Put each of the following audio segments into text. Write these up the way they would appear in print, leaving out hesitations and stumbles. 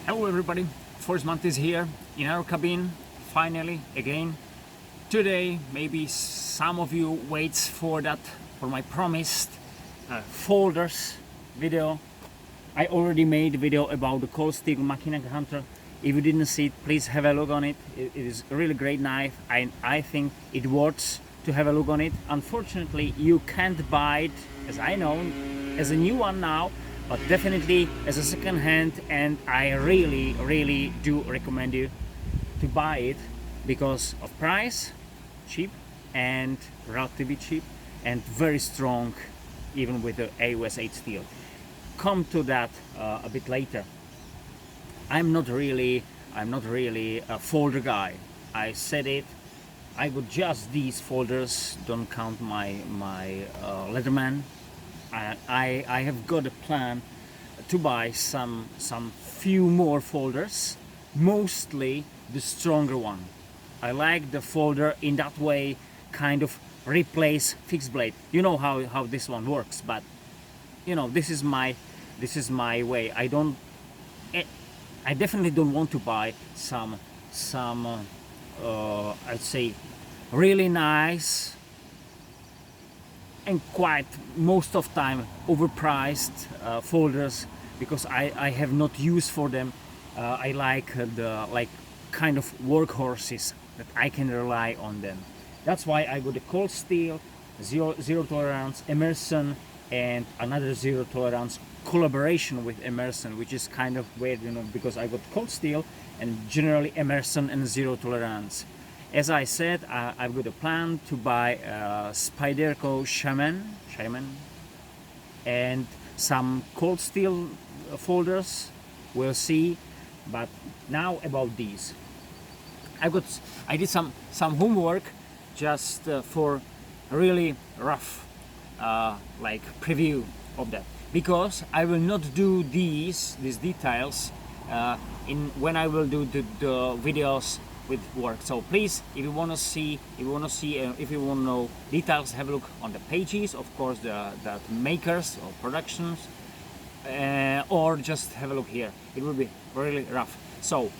Hello everybody, first month is here in our cabin, finally, again. Today, maybe some of you waits for my promised folders video. I already made a video about the Cold Steel Machina Hunter. If you didn't see it, please have a look on it. It is a really great knife. I think it worth to have a look on it. Unfortunately, you can't buy it, as I know, as a new one now, but definitely as a second hand, and I really do recommend you to buy it because of price, cheap and relatively cheap, and very strong, even with the AUS 8 steel. Come to that a bit later. I'm not really a folder guy. I said it. I got just these folders. Don't count my Leatherman. I have got a plan to buy some few more folders, mostly the stronger one. I like the folder in that way, kind of replace fixed blade. You know how this one works, but you know, this is my way. I definitely don't want to buy some I'd say really nice and quite most of time overpriced folders, because I have not use for them. I like the kind of workhorses that I can rely on them. That's why I got the Cold Steel, zero tolerance, Emerson, and another zero tolerance collaboration with Emerson, which is kind of weird, you know, because I got Cold Steel and generally Emerson and zero tolerance. As I said, I've got a plan to buy Spyderco Shaman and some Cold Steel folders. We'll see. But now about these, I did some homework just for really rough like preview of that, because I will not do these details when I will do the videos with work. So please, if you want to know details, have a look on the pages, of course, the makers or productions, or just have a look here. It will be really rough. So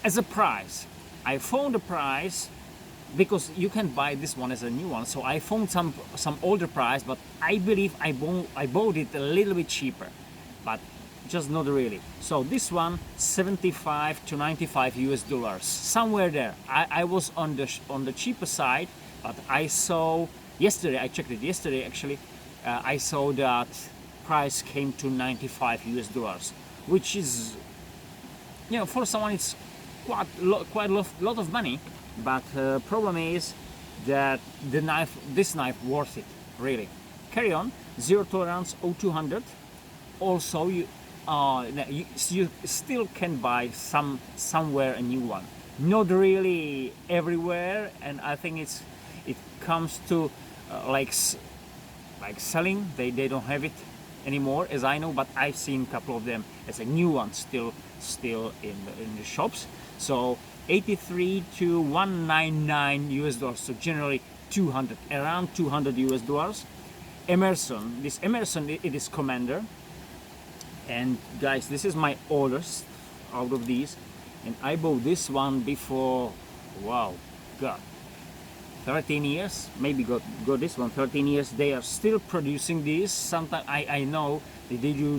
as a price, I found a price, because you can buy this one as a new one. So I found some older price, but I believe I bought it a little bit cheaper, but just not really. So this one, 75 to 95 US dollars, somewhere there. I was on the cheaper side, but I saw yesterday, I checked it yesterday actually, I saw that price came to 95 US dollars, which is, you know, for someone it's quite a lot of money. But problem is that this knife worth it, really. Carry on, zero tolerance 0200. Also, you still can buy somewhere a new one. Not really everywhere, and I think it comes to like selling. They don't have it anymore, as I know. But I've seen a couple of them as a new one still in the shops. So 83 to 199 US dollars, so generally 200, around 200 US dollars. Emerson, it is Commander, and guys, this is my oldest out of these, and I bought this one before, wow, God, 13 years, maybe got this one 13 years. They are still producing these. Sometimes I know they do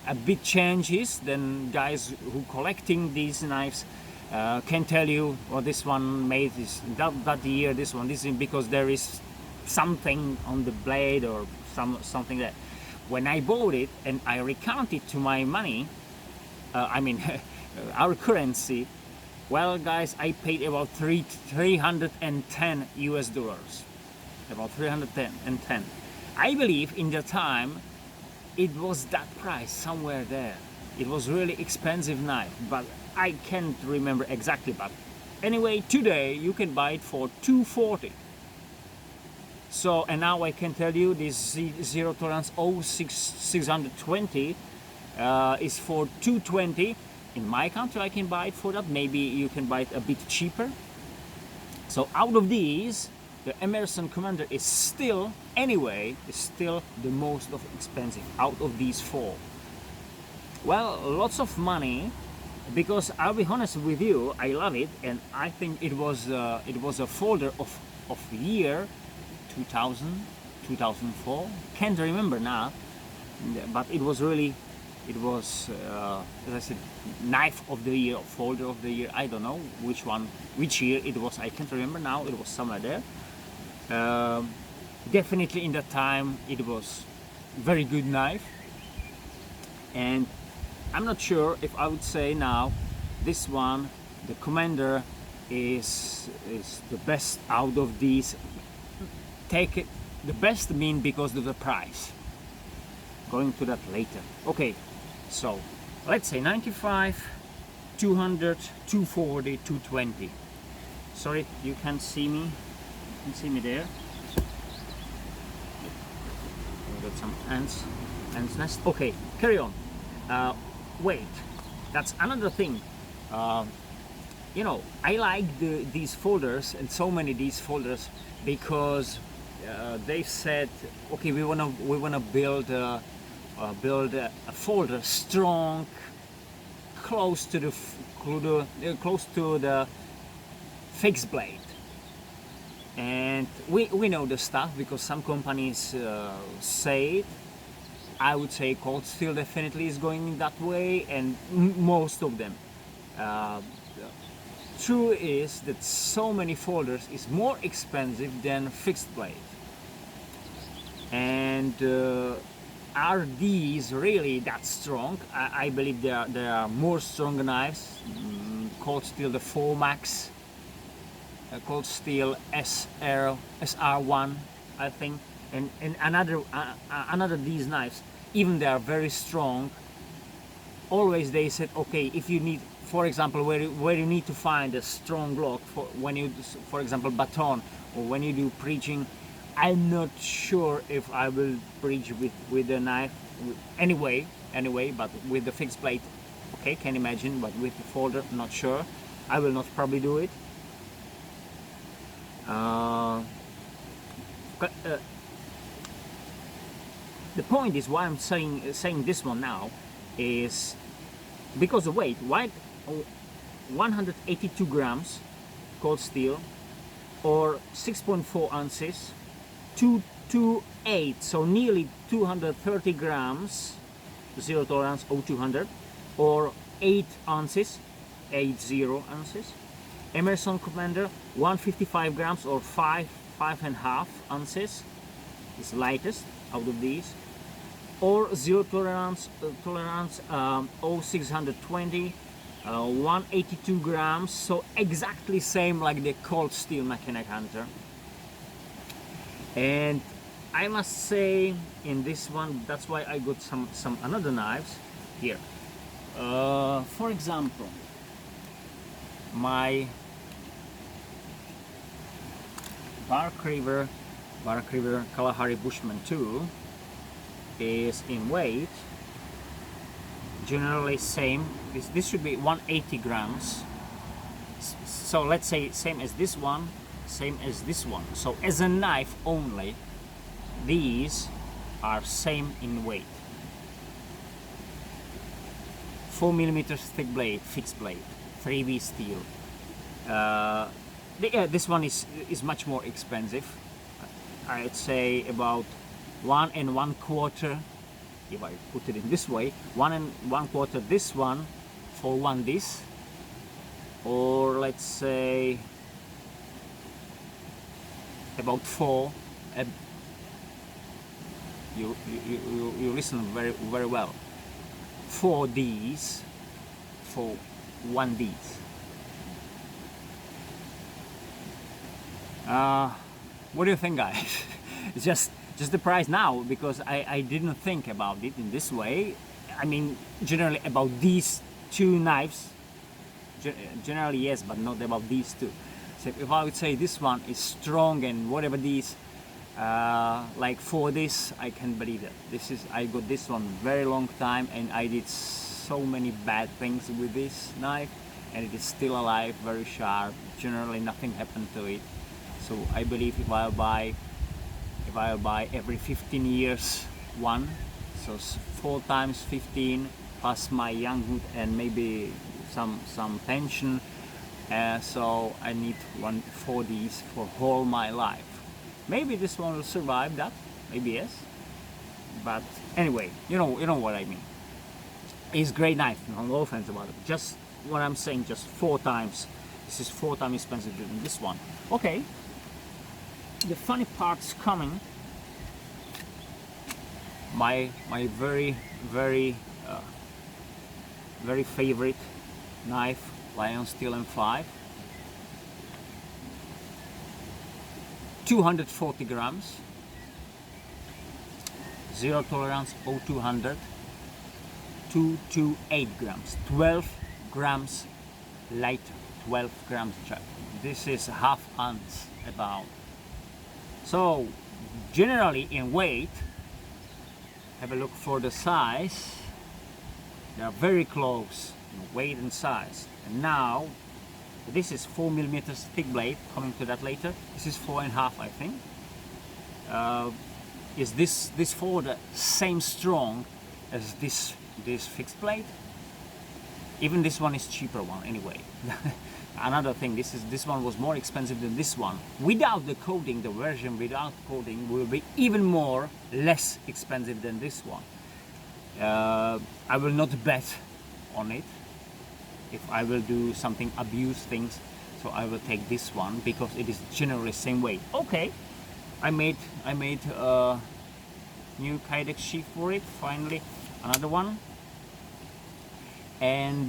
a bit changes than guys who collecting these knives can tell you, or this one made this that year, this is because there is something on the blade or something that when I bought it and I recount it to my money, I mean our currency, well guys, I paid about 310 US dollars, about 310. I believe in the time it was that price, somewhere there. It was really expensive knife, but I can't remember exactly. But anyway, today you can buy it for 240. So, and now I can tell you this zero tolerance 0620 is for 220. In my country I can buy it for that. Maybe you can buy it a bit cheaper. So out of these, the Emerson Commander is still the most expensive out of these four. Well, lots of money, because I'll be honest with you, I love it, and I think it was a folder of year 2000, 2004. Can't remember now, but it was really, it was as I said, knife of the year, folder of the year. I don't know which one, which year it was. I can't remember now. It was somewhere there. Definitely in that time, it was very good knife, and I'm not sure if I would say now this one, the Commander, is the best out of these. Take it, the best mean because of the price. Going to that later. Okay, so let's say 95, 200, 240, 220. Sorry, you can't see me. You can see me there. We got some ants nest. Okay, carry on. Wait, that's another thing. You know, I like these folders, and so many these folders, because they said, okay, we wanna build a folder strong, close to the fixed blade. And we know the stuff, because some companies say it. I would say Cold Steel definitely is going that way, and most of them. True is that so many folders is more expensive than fixed blade. And are these really that strong? I believe there are more stronger knives. Cold Steel the 4 Max, Cold Steel SR1, I think. And another these knives, even they are very strong. Always they said, okay, if you need, for example, where you need to find a strong lock for when you, for example, baton, or when you do preaching. I'm not sure if I will preach with the knife anyway, but with the fixed blade, okay, can imagine, but with the folder, not sure. I will not probably do it. The point is why I'm saying this one now is because the weight. Why 182 grams Cold Steel, or 6.4 ounces, 228, so nearly 230 grams, zero tolerance 0200, or 8 ounces, 80 ounces. Emerson Commander 155 grams, or 5.5 ounces, is lightest out of these. Or zero tolerance 0620, 182 grams, so exactly same like the Cold Steel Mechanic Hunter. And I must say, in this one, that's why I got some another knives here. For example, my Bark River Kalahari Bushman 2 is in weight generally same. This should be 180 grams. So let's say same as this one, same as this one. So as a knife only, these are same in weight. 4mm thick blade, fixed blade, 3V steel. Yeah, this one is much more expensive. I'd say about 1 1/4, if I put it in this way, 1 1/4 this one for one this, or let's say about 4. You listen very well. 4 these for one these. What do you think, guys? It's just the price now, because I didn't think about it in this way. I mean, generally about these two knives, generally yes, but not about these two. So if I would say this one is strong and whatever these, like for this, I can't believe it. I got this one very long time, and I did so many bad things with this knife, and it is still alive, very sharp. Generally nothing happened to it. So I believe if I'll buy every 15 years one, so 4 times 15, past my younghood and maybe some pension. So I need one for these for whole my life. Maybe this one will survive that, maybe yes. But anyway, you know what I mean. It's great knife, no offense about it. Just what I'm saying, just 4 times. This is 4 times expensive than this one. Okay. The funny part's coming. My very favorite knife, Lion Steel M5. 240 grams. Zero tolerance 0200. 228 grams. 12 grams lighter. 12 grams. This is half ounce about. So generally in weight, have a look for the size. They are very close in weight and size. And now this is 4 millimeters thick blade. Coming to that later. This is 4.5, I think. Is this for the same strong as this fixed blade? Even this one is cheaper one anyway. Another thing, this one was more expensive than this one. Without the coating, the version without coating will be even less expensive than this one. I will not bet on it. If I will do something abuse things, so I will take this one because it is generally same weight. Okay, I made a new Kydex sheath for it. Finally, another one. And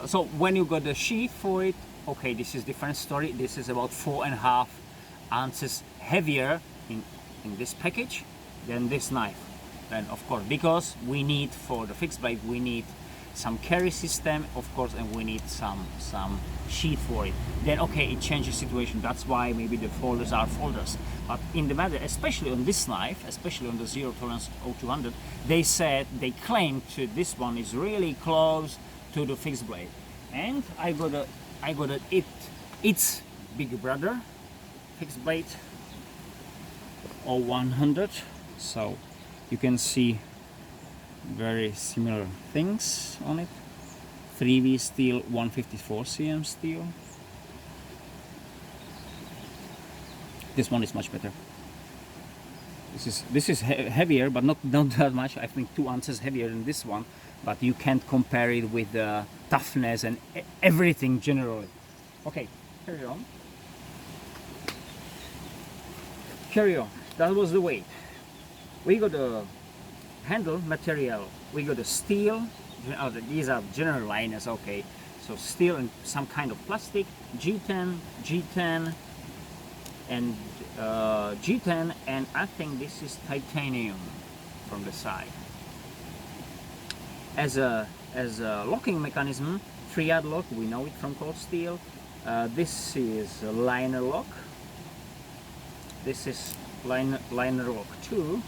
so when you got the sheath for it, okay, this is different story. This is about 4.5 ounces heavier in this package than this knife. And of course, because we need for the fixed blade, we need some carry system, of course, and we need some sheath for it. Then okay, it changes situation. That's why maybe the folders are folders. But in the matter, especially on this knife, especially on the zero tolerance 0200, they claimed this one is really close to the fixed blade. And I got its big brother fixed blade 0100. So you can see very similar things on it. 3V steel, 154 cm steel. This one is much better. This is heavier, but not that much. I think 2 ounces heavier than this one, but you can't compare it with the toughness and everything generally. Okay, carry on. Carry on. That was the weight. We got the handle material. We got the steel. These are general liners. Okay, so steel and some kind of plastic. G10, and G10, and I think this is titanium from the side. As a locking mechanism, 3-yard lock. We know it from Cold Steel. This is a liner lock. This is liner lock 2.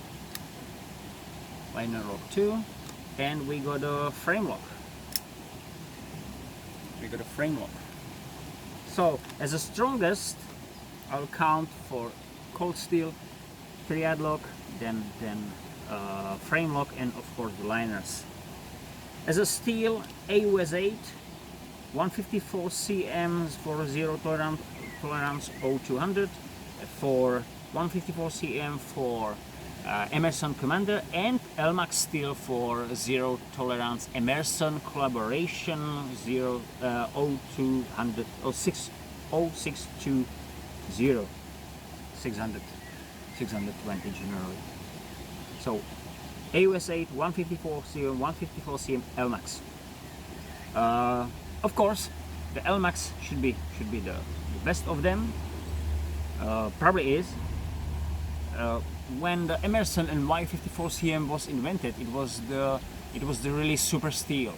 Liner lock 2, and we got a frame lock. So as the strongest, I'll count for Cold Steel, 3-yard lock, then frame lock, and of course the liners. As a steel, AUS 8, 154 cm for zero tolerance 0200, for 154 cm for Emerson Commander, and Elmax steel for zero tolerance Emerson Collaboration 0200 or 0620 620 generally. So AUS 8, 154 cm, 154 cm Elmax. Of course, the Elmax should be the best of them. Probably is. When the Emerson and Y54 cm was invented, it was the really super steel.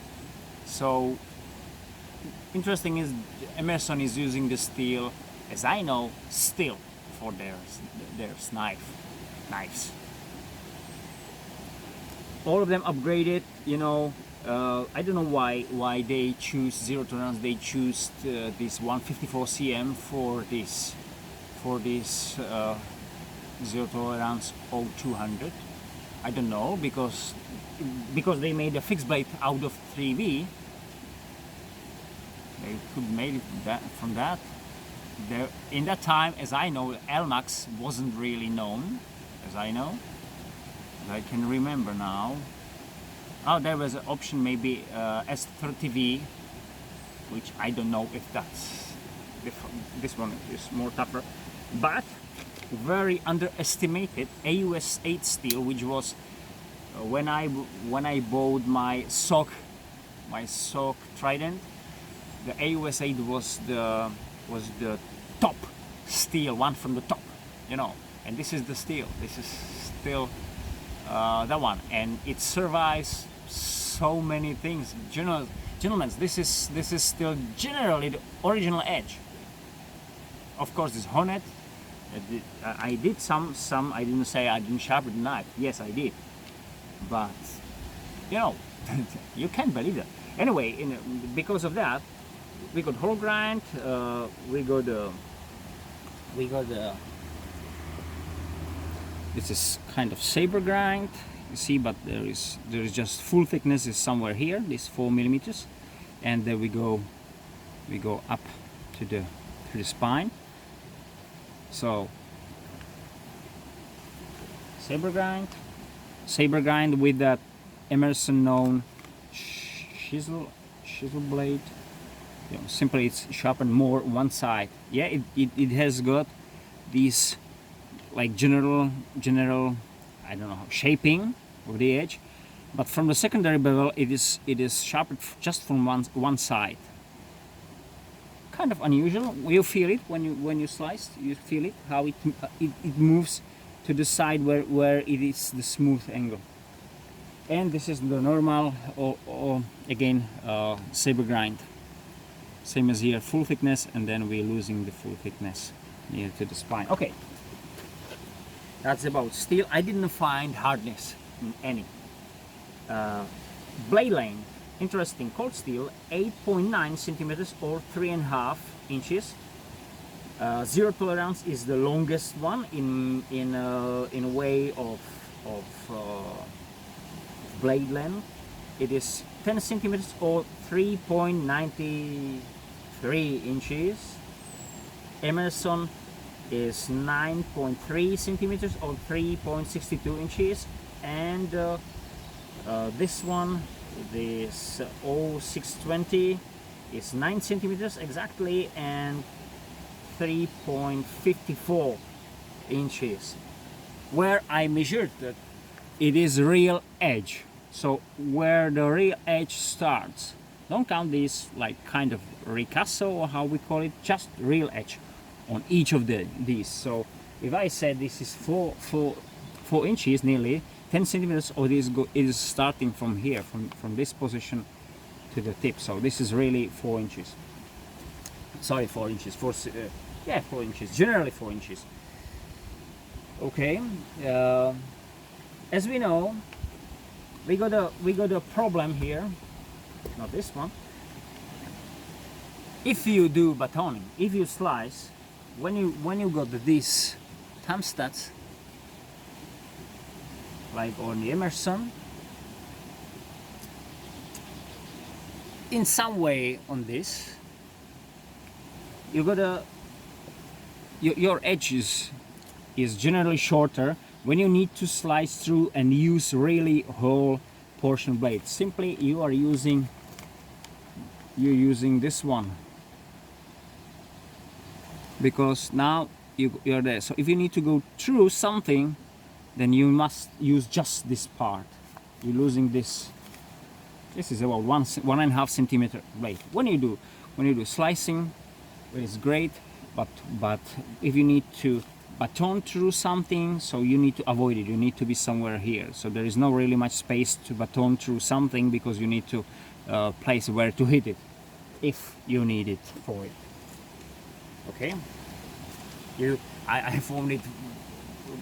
So interesting is Emerson is using the steel, as I know, still for their knives. All of them upgraded, you know. I don't know why they choose zero tolerance. They choose this 154 cm for this zero tolerance 0200. I don't know, because because they made a fixed blade out of 3V, they could made it from that. There, in that time, as I know, Elmax wasn't really known, as I know. I can remember now. Oh, there was an option maybe S30V, which I don't know if that's this one is more tougher, but very underestimated AUS 8 steel, which was when I bought my SOG Trident. The AUS 8 was the top steel, one from the top, you know. And this is the steel. This is still that one, and it survives so many things. Gentlemen, this is still generally the original edge. Of course, this Hornet. I did some. I didn't say I didn't sharpen the knife. Yes, I did, but you know, you can't believe that. Anyway, because of that, we got hollow grind. We got the. This is kind of saber grind, you see, but there is just full thickness is somewhere here. This 4 millimeters, and then we go up to the spine. So saber grind with that Emerson known chisel blade. You know, simply it's sharpened more one side. Yeah, it has got these like general I don't know, shaping of the edge, but from the secondary bevel it is sharpened just from one side. Kind of unusual. You feel it when you slice. You feel it how it moves to the side where it is the smooth angle. And this is the normal or again saber grind. Same as here, full thickness, and then we're losing the full thickness near to the spine. Okay, that's about steel. I didn't find hardness in any. Blade length, interesting, cold steel, 8.9 centimeters or 3.5 inches. Zero tolerance is the longest one in a way of blade length. It is 10 centimeters or 3.93 inches. Emerson is 9.3 centimeters or 3.62 inches, and this one, this 0620, is 9 centimeters exactly and 3.54 inches. Where I measured that, it is real edge. So where the real edge starts, don't count these like kind of ricasso or how we call it, just real edge on each of these. So if I said this is 4 inches, nearly 10 centimeters, or it is starting from here, from this position to the tip. So this is really 4 inches. Sorry, 4 inches. 4 inches. Generally 4 inches. Okay. As we know, we got a problem here. Not this one. If you do batoning, if you slice, when you got these thumb studs, like on the Emerson, in some way on this, you got your edge is generally shorter when you need to slice through and use really whole portion blade. Simply you're using this one, because now you're there. So if you need to go through something, then you must use just this part. You're losing this. This is about 1.5 centimeter blade. When you do slicing, it's great, but if you need to baton through something, so you need to avoid it. You need to be somewhere here. So there is no really much space to baton through something, because you need to place where to hit it if you need it for it. Okay. I found it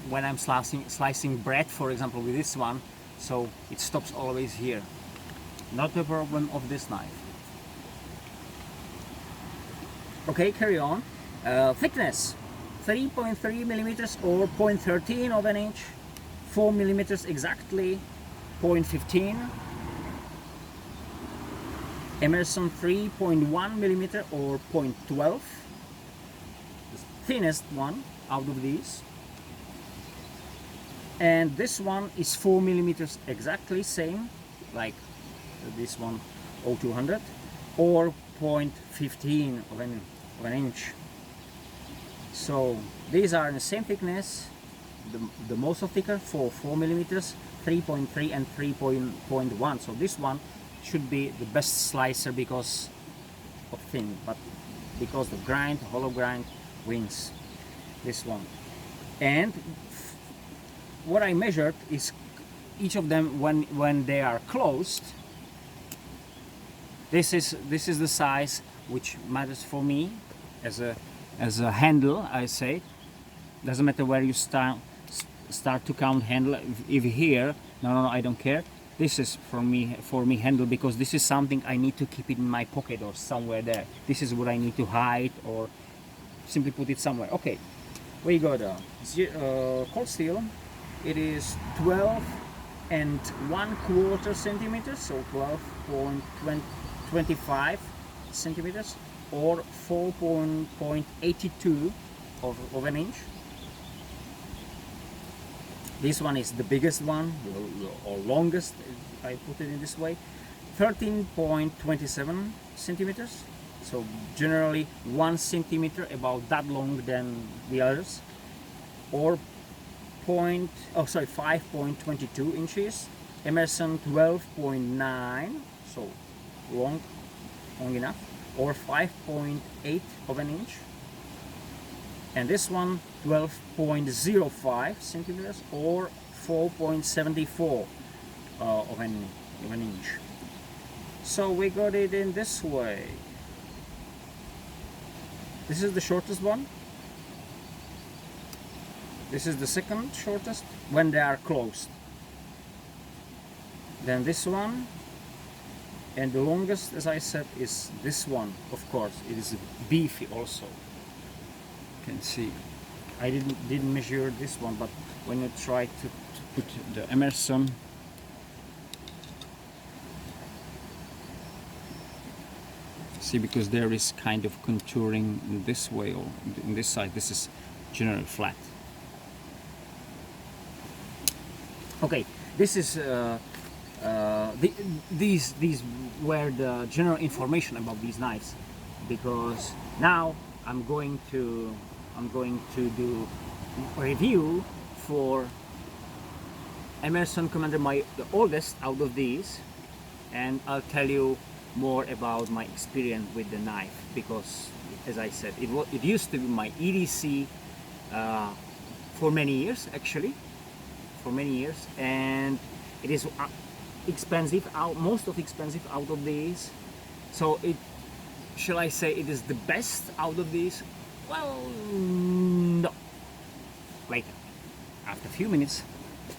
when I'm slicing bread, for example, with this one, so it stops always here. Not the problem of this knife. Okay, carry on. Thickness, 3.3 millimeters or 0.13 of an inch, 4 millimeters exactly. 0.15, Emerson 3.1 millimeter or 0.12, the thinnest one out of these, and this one is 4 millimeters, exactly same like this one 0200, or 0.15 of an inch. So these are in the same thickness, the most of thicker for 4 millimeters, 3.3 and 3.1. So this one should be the best slicer because of thin, but because the grind, hollow grind, wins this one. And what I measured is each of them when they are closed. This is the size which matters for me as a handle. I say doesn't matter where you start to count handle. If here, no, I don't care. This is for me handle, because this is something I need to keep it in my pocket or somewhere there. This is what I need to hide or simply put it somewhere. Okay, we got cold steel. It is 12 and 1/4 centimeters, so 12.25 centimeters, or 4.82 of an inch. This one is the biggest one, or longest, if I put it in this way, 13.27 centimeters. So generally 1 centimeter about that long than the others, or 5.22 inches. Emerson 12.9, so long enough, or 5.8 of an inch. And this one 12.05 centimeters, or 4.74 of an inch. So we got it in this way. This is the shortest one. This is the second shortest when they are closed. Then this one, and the longest, as I said, is this one. Of course, it is beefy also. You can see. I didn't measure this one, but when you try to put the Emerson, see, because there is kind of contouring in this way, or in this side, this is generally flat. Okay, this is these were the general information about these knives, because now I'm going to do a review for Emerson Commander, the oldest out of these, and I'll tell you more about my experience with the knife, because as I said, it used to be my EDC for many years, actually, and it is expensive, most expensive out of these. So shall I say it is the best out of these? Well, no. Later, after a few minutes.